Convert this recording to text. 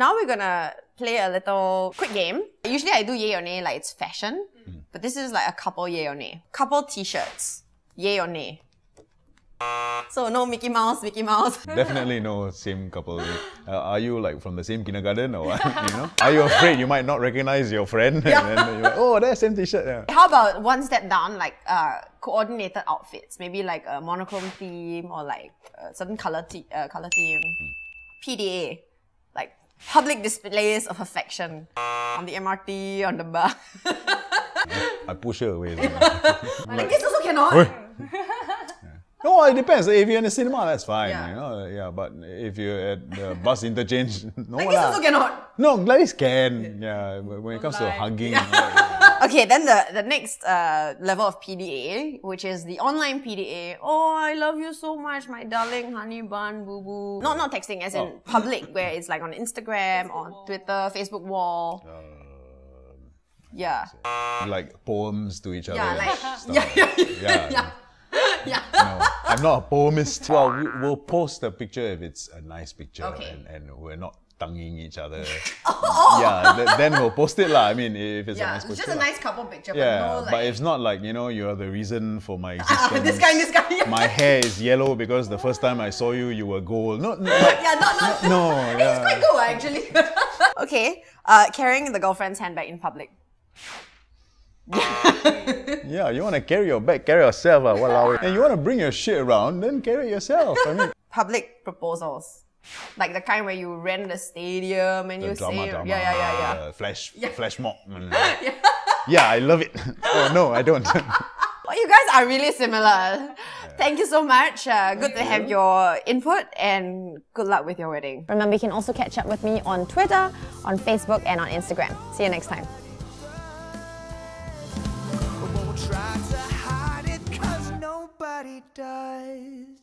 Now we're gonna play a little quick game. Usually I do yay or nay, like it's fashion. But this is like a couple yay or nay. Couple t-shirts. Yay or nay. So no Mickey Mouse, Mickey Mouse. Definitely no same couple. Are you like from the same kindergarten or what? You know? Are you afraid you might not recognize your friend? Yeah. And then you're like, oh, that's same t-shirt. Yeah. How about one step down, like coordinated outfits? Maybe like a monochrome theme or like a certain color theme. PDA, like public displays of affection. On the MRT, on the bar. I push her away. Like this also cannot. Oi. No, it depends. If you're in the cinema, that's fine. Yeah. You know? Yeah, but if you're at the bus interchange, no Like this also cannot. No, Gladys can. Yeah, when it comes to hugging. Okay, then the next level of PDA, which is the online PDA. Oh, I love you so much, my darling honey bun, boo boo. Not texting, as in public, where it's like on Instagram, on Twitter, Facebook wall. Yeah. Like poems to each other. Yeah, like stuff. yeah. Yeah. No, I'm not a poemist. Well, we'll post a picture if it's a nice picture, Okay. and we're not tonguing each other. Yeah, then we'll post it lah. I mean, if it's a nice picture. It's just a nice couple picture. Yeah, but no, like, but it's not like, you know, you're the reason for my existence. this guy. Yeah. My hair is yellow because the first time I saw you, you were gold. No. Yeah, not. No, It's yeah. quite cool actually. Okay, carrying the girlfriend's handbag in public. Yeah, you want to carry your bag, carry yourself. Walao. And you want to bring your shit around, then carry it yourself. I mean, Public proposals. Like the kind where you rent the stadium and the you drama. say, yeah. Flash mob. Yeah, I love it. Oh no, I don't. Well, you guys are really similar. Thank you so much. Good to have your input and good luck with your wedding. Remember, you can also catch up with me on Twitter, on Facebook, and on Instagram. See you next time. Won't try to hide it 'cause nobody does.